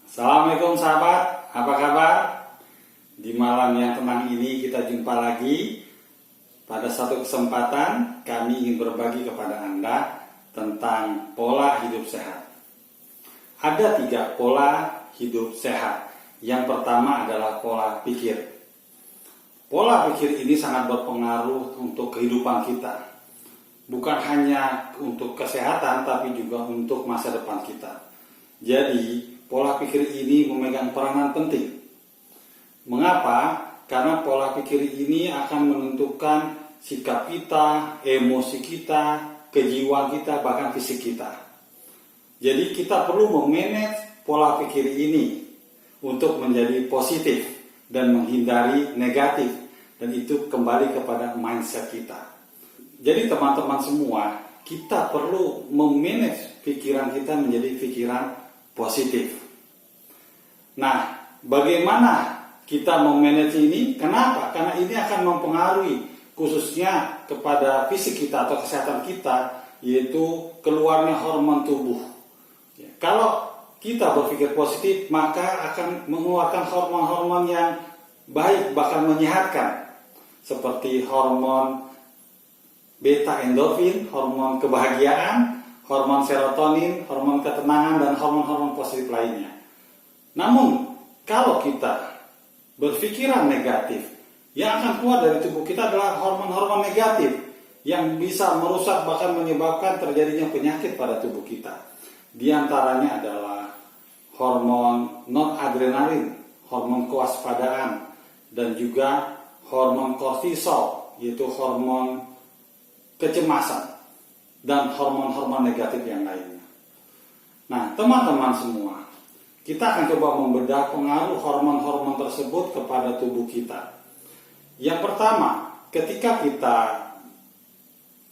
Assalamualaikum sahabat, apa kabar? Di malam yang tenang ini kita jumpa lagi. Pada satu kesempatan kami ingin berbagi kepada Anda tentang pola hidup sehat. Ada 3 pola hidup sehat. Yang pertama adalah pola pikir. Pola pikir ini sangat berpengaruh untuk kehidupan kita. Bukan hanya untuk kesehatan tapi juga untuk masa depan kita. Jadi pola pikir ini memegang peranan penting. Mengapa? Karena pola pikir ini akan menentukan sikap kita, emosi kita, kejiwaan kita, bahkan fisik kita. Jadi kita perlu memanage pola pikir ini untuk menjadi positif dan menghindari negatif. Dan itu kembali kepada mindset kita. Jadi teman-teman semua, kita perlu memanage pikiran kita menjadi pikiran positif. Nah, bagaimana kita memanage ini? Kenapa? Karena ini akan mempengaruhi khususnya kepada fisik kita atau kesehatan kita, yaitu keluarnya hormon tubuh. Kalau kita berpikir positif, maka akan mengeluarkan hormon-hormon yang baik, bahkan menyehatkan, seperti hormon beta endorfin, hormon kebahagiaan, hormon serotonin, hormon ketenangan, dan hormon-hormon positif lainnya. Namun, kalau kita berpikiran negatif, yang akan keluar dari tubuh kita adalah hormon-hormon negatif yang bisa merusak bahkan menyebabkan terjadinya penyakit pada tubuh kita. Di antaranya adalah hormon noradrenalin, hormon kewaspadaan, dan juga hormon kortisol, yaitu hormon kecemasan, dan hormon-hormon negatif yang lainnya. Nah, teman-teman semua, kita akan coba membedah pengaruh hormon-hormon tersebut kepada tubuh kita. Yang pertama, ketika kita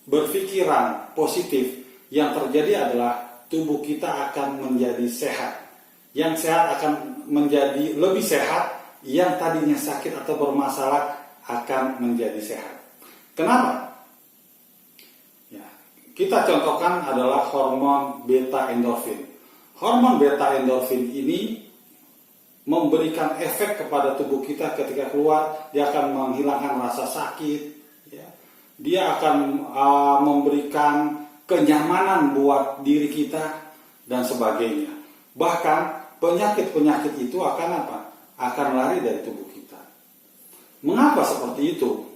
berpikiran positif, yang terjadi adalah tubuh kita akan menjadi sehat. Yang sehat akan menjadi lebih sehat, yang tadinya sakit atau bermasalah akan menjadi sehat. Kenapa? Kita contohkan adalah hormon beta endorfin. Hormon beta endorfin ini memberikan efek kepada tubuh kita ketika keluar. Dia akan menghilangkan rasa sakit. Dia akan memberikan kenyamanan buat diri kita dan sebagainya. Bahkan penyakit-penyakit itu akan apa? Akan lari dari tubuh kita. Mengapa seperti itu?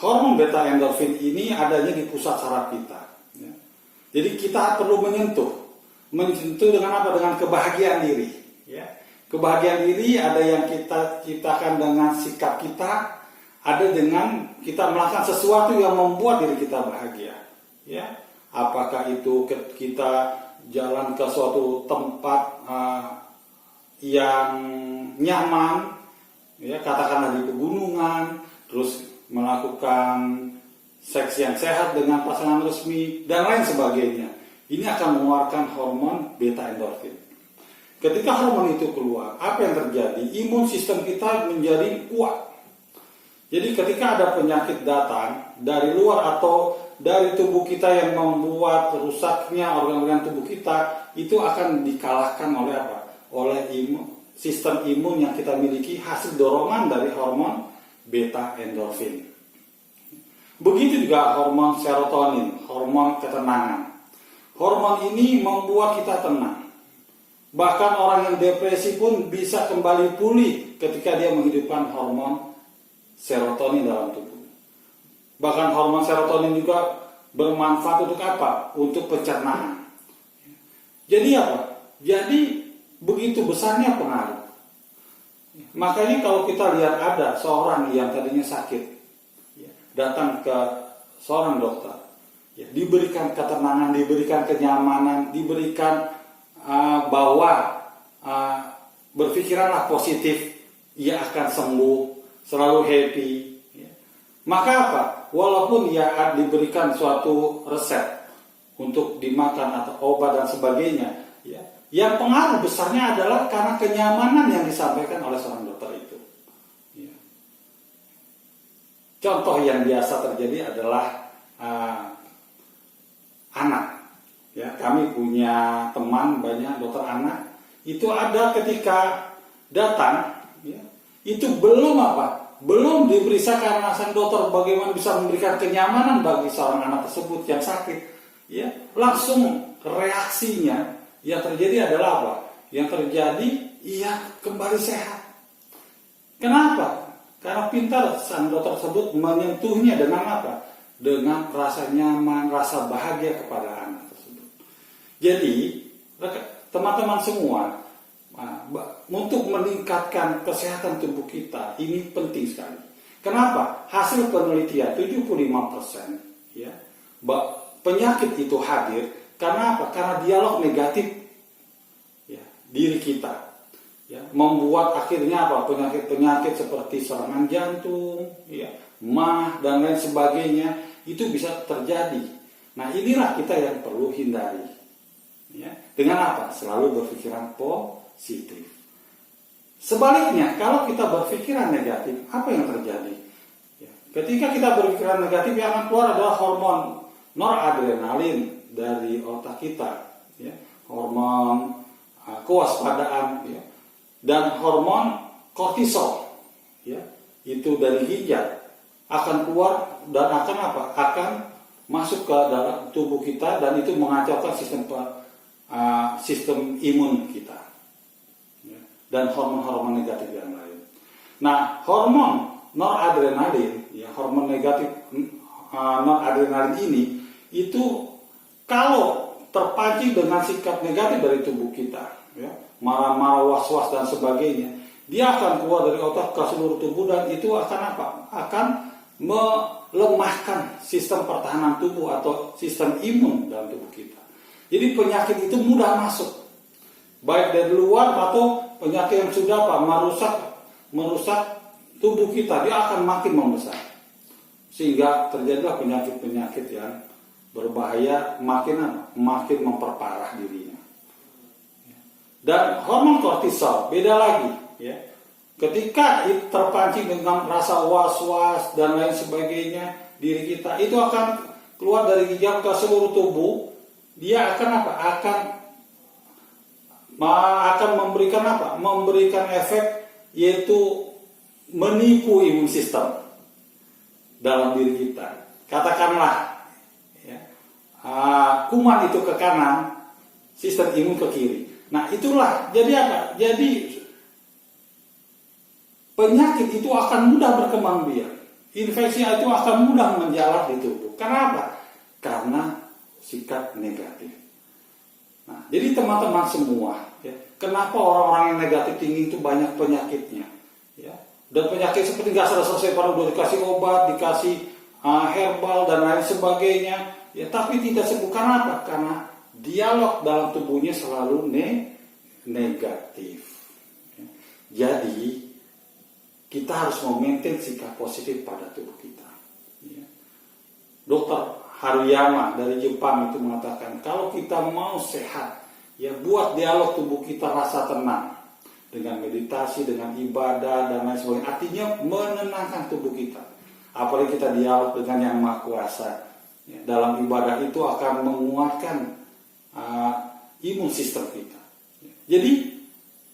Hormon beta endorfin ini adanya di pusat saraf kita. Jadi kita perlu menyentuh dengan apa? Dengan kebahagiaan diri. Kebahagiaan diri ada yang kita ciptakan dengan sikap kita, ada dengan kita melakukan sesuatu yang membuat diri kita bahagia. Apakah itu kita jalan ke suatu tempat yang nyaman, katakanlah di pegunungan, terus melakukan seks yang sehat dengan pasangan resmi, dan lain sebagainya. Ini akan mengeluarkan hormon beta endorfin. Ketika hormon itu keluar, apa yang terjadi? Imun sistem kita menjadi kuat. Jadi ketika ada penyakit datang dari luar atau dari tubuh kita yang membuat rusaknya organ-organ tubuh kita, itu akan dikalahkan oleh apa? Oleh sistem imun yang kita miliki, hasil dorongan dari hormon beta endorfin. Begitu juga hormon serotonin, hormon ketenangan. Hormon ini membuat kita tenang. Bahkan orang yang depresi pun bisa kembali pulih ketika dia menghidupkan hormon serotonin dalam tubuh. Bahkan hormon serotonin juga bermanfaat untuk apa? Untuk pencernaan. Jadi apa? Jadi begitu besarnya pengaruh. Makanya kalau kita lihat ada seorang yang tadinya sakit, datang ke seorang dokter, diberikan ketenangan, diberikan kenyamanan, diberikan bahwa berpikiranlah positif, ia akan sembuh, selalu happy. Maka apa? Walaupun ia diberikan suatu resep untuk dimakan atau obat dan sebagainya, yang pengaruh besarnya adalah karena kenyamanan yang disampaikan oleh seorang dokter itu. Contoh yang biasa terjadi adalah anak. Kami punya teman banyak dokter anak itu ada ketika datang, ya, itu belum belum diperiksa karena sang dokter bagaimana bisa memberikan kenyamanan bagi seorang anak tersebut yang sakit, ya, langsung reaksinya yang terjadi adalah apa? Yang terjadi ia kembali sehat. Kenapa? Karena pintar sang dokter tersebut menyentuhnya dengan apa? Dengan rasa nyaman, rasa bahagia kepada anak tersebut. Jadi teman-teman semua, untuk meningkatkan kesehatan tubuh kita ini penting sekali. Kenapa? Hasil penelitian 75% ya, penyakit itu hadir karena apa? Karena dialog negatif ya, diri kita ya, membuat akhirnya apa? Penyakit-penyakit seperti serangan jantung, ya, MAH dan lain sebagainya itu bisa terjadi. Nah, inilah kita yang perlu hindari. Ya, dengan apa? Selalu berpikiran positif. Sebaliknya, kalau kita berpikiran negatif, apa yang terjadi? Ya, ketika kita berpikiran negatif, yang akan keluar adalah hormon noradrenalin dari otak kita, ya, hormon kewaspadaan, ya, dan hormon kortisol, ya, itu dari ginjal akan keluar dan akan apa? Akan masuk ke dalam tubuh kita dan itu mengacaukan sistem imun kita, ya, dan hormon-hormon negatif yang lain. Nah, hormon noradrenalin, ya, hormon negatif noradrenalin ini itu kalau terpancing dengan sikap negatif dari tubuh kita, ya, marah-marah, was-was dan sebagainya, dia akan keluar dari otak ke seluruh tubuh dan itu akan apa? Akan melemahkan sistem pertahanan tubuh atau sistem imun dalam tubuh kita. Jadi penyakit itu mudah masuk, baik dari luar atau penyakit yang sudah merusak tubuh kita, dia akan makin membesar. Sehingga terjadilah penyakit-penyakit yang berbahaya makin memperparah dirinya. Dan hormon kortisol beda lagi, ya. Ketika terpancing dengan rasa was-was dan lain sebagainya diri kita, itu akan keluar dari ginjal ke seluruh tubuh. Dia akan apa? Akan memberikan apa? Memberikan efek yaitu menipu imun sistem dalam diri kita. Katakanlah, ya, kuman itu ke kanan, sistem imun ke kiri. Nah, itulah jadi apa? Jadi penyakit itu akan mudah berkembang biak. Infeksi itu akan mudah menjalar di tubuh. Kenapa? Karena sikap negatif. Nah, jadi teman-teman semua, ya, kenapa orang-orang yang negatif tinggi itu banyak penyakitnya, ya, dan penyakit seperti nggak selesai pada udah dikasih obat, dikasih herbal dan lain sebagainya, ya, tapi tidak sembuh. Karena apa? Karena dialog dalam tubuhnya selalu negatif. Ya. Jadi kita harus memaintain sikap positif pada tubuh kita. Ya. Dokter Haruyama dari Jepang itu mengatakan kalau kita mau sehat, ya, buat dialog tubuh kita rasa tenang dengan meditasi, dengan ibadah dan lain sebagainya. Artinya menenangkan tubuh kita. Apalagi kita dialog dengan Yang Maha Kuasa, ya, dalam ibadah itu akan menguatkan imun sistem kita. Ya. Jadi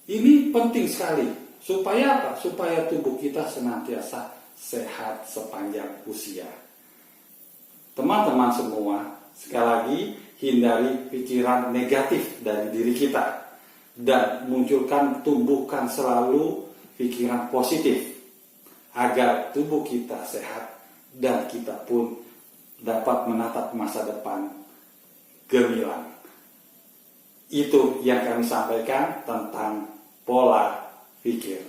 ini penting sekali supaya apa? Supaya tubuh kita senantiasa sehat sepanjang usia. Teman-teman semua, sekali lagi hindari pikiran negatif dari diri kita dan tumbuhkan selalu pikiran positif agar tubuh kita sehat dan kita pun dapat menatap masa depan gemilang. Itu yang kami sampaikan tentang pola pikir.